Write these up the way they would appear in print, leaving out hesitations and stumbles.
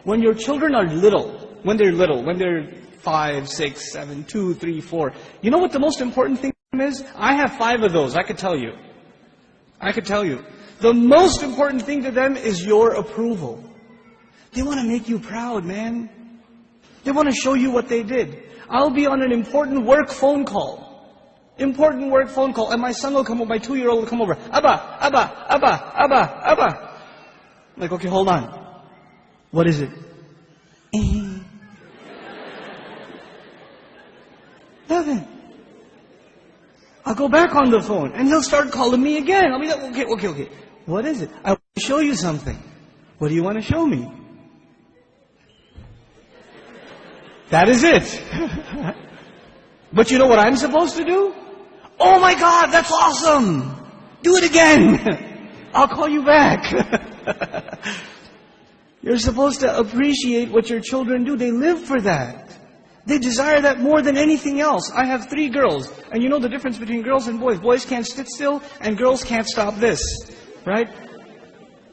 When your children are little, when they're 5, 6, 7, 2, 3, 4, you know what the most important thing is? I have 5 of those, I could tell you. The most important thing to them is your approval. They want to make you proud, man. They want to show you what they did. I'll be on an important work phone call. And my son will come over, my 2-year-old will come over. Abba. Like, okay, hold on. What is it? Nothing. I'll go back on the phone and he'll start calling me again. I'll be like, okay. What is it? I want to show you something. What do you want to show me? That is it. But you know what I'm supposed to do? Oh my God, that's awesome. Do it again. I'll call you back. You're supposed to appreciate what your children do. They live for that. They desire that more than anything else. I have 3 girls. And you know the difference between girls and boys. Boys can't sit still and girls can't stop this. Right?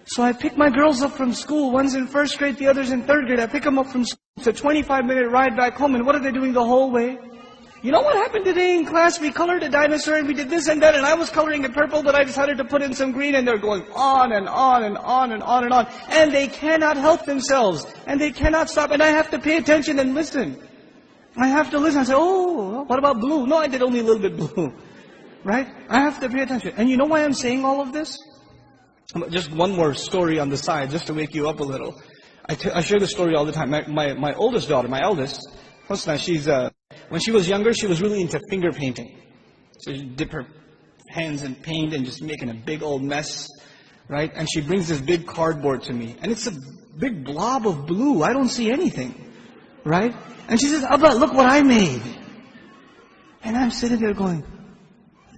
So I pick my girls up from school. One's in 1st grade, the other's in 3rd grade. I pick them up from school. It's a 25-minute ride back home. And what are they doing the whole way? You know what happened today in class? We colored a dinosaur and we did this and that. And I was coloring it purple, but I decided to put in some green. And they're going on and on and on and on and on. And they cannot help themselves. And they cannot stop. And I have to pay attention and listen. I have to listen. I say, oh, what about blue? No, I did only a little bit blue. Right? I have to pay attention. And you know why I'm saying all of this? Just one more story on the side, just to wake you up a little. I share this story all the time. My oldest daughter, my eldest, when she was younger, she was really into finger painting. So she'd dip her hands in paint and just making a big old mess. Right? And she brings this big cardboard to me. And it's a big blob of blue. I don't see anything. Right? And she says, Abba, look what I made. And I'm sitting there going,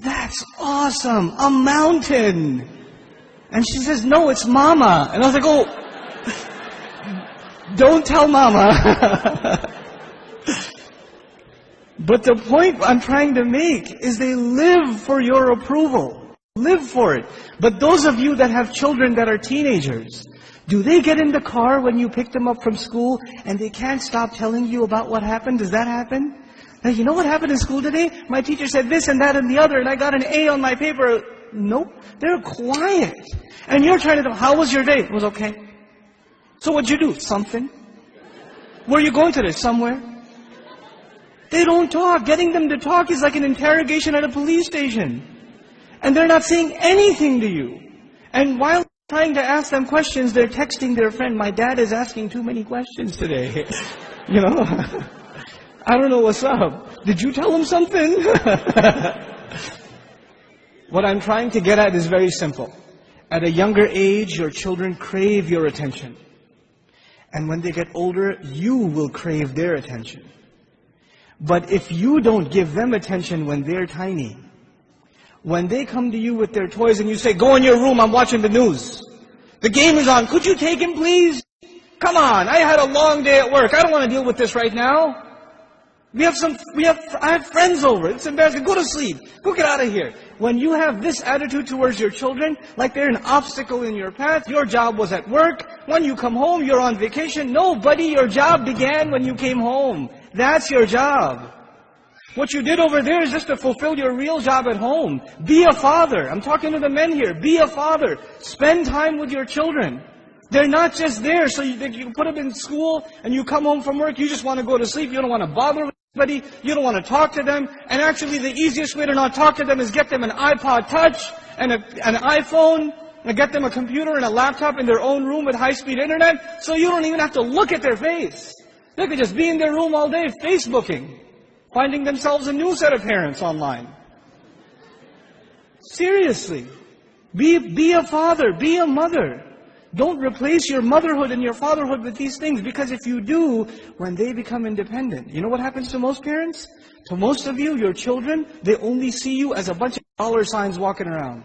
that's awesome, a mountain. And she says, no, it's Mama. And I was like, oh, don't tell Mama. But the point I'm trying to make is they live for your approval. Live for it. But those of you that have children that are teenagers, do they get in the car when you pick them up from school and they can't stop telling you about what happened? Does that happen? Like, you know what happened in school today? My teacher said this and that and the other and I got an A on my paper. Nope. They're quiet. And you're trying to know, how was your day? It was okay. So what'd you do? Something. Where are you going today? Somewhere. They don't talk. Getting them to talk is like an interrogation at a police station. And they're not saying anything to you. And while trying to ask them questions, they're texting their friend, my dad is asking too many questions today. You know? I don't know what's up. Did you tell him something? What I'm trying to get at is very simple. At a younger age, your children crave your attention. And when they get older, you will crave their attention. But if you don't give them attention when they're tiny, when they come to you with their toys and you say, go in your room, I'm watching the news. The game is on. Could you take him, please? Come on, I had a long day at work. I don't want to deal with this right now. I have friends over. It's embarrassing. Go to sleep. Go get out of here. When you have this attitude towards your children, like they're an obstacle in your path, your job was at work. When you come home, you're on vacation. No, buddy, your job began when you came home. That's your job. What you did over there is just to fulfill your real job at home. Be a father. I'm talking to the men here. Be a father. Spend time with your children. They're not just there so you put them in school and you come home from work, you just want to go to sleep. You don't want to bother with anybody. You don't want to talk to them. And actually the easiest way to not talk to them is get them an iPod Touch and an iPhone and get them a computer and a laptop in their own room with high-speed internet so you don't even have to look at their face. They could just be in their room all day Facebooking, finding themselves a new set of parents online. Seriously. Be a father. Be a mother. Don't replace your motherhood and your fatherhood with these things, because if you do, when they become independent, you know what happens to most parents? To most of you, your children, they only see you as a bunch of dollar signs walking around.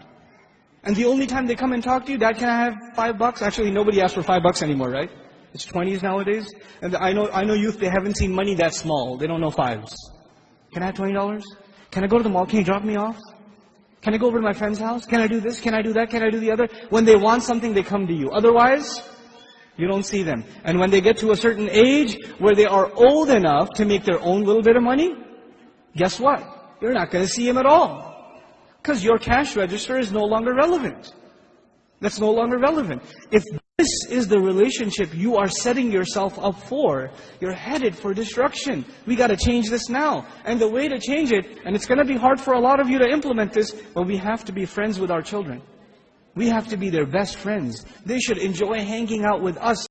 And the only time they come and talk to you, Dad, can I have $5? Actually, nobody asks for $5 anymore, right? It's 20s nowadays. And I know youth, they haven't seen money that small. They don't know fives. Can I have $20? Can I go to the mall? Can you drop me off? Can I go over to my friend's house? Can I do this? Can I do that? Can I do the other? When they want something, they come to you. Otherwise, You don't see them. And when they get to a certain age where they are old enough to make their own little bit of money, guess what? You're not going to see them at all. Because your cash register is no longer relevant. That's no longer relevant. If this is the relationship you are setting yourself up for, you're headed for destruction. We got to change this now. And the way to change it, and it's going to be hard for a lot of you to implement this, but we have to be friends with our children. We have to be their best friends. They should enjoy hanging out with us.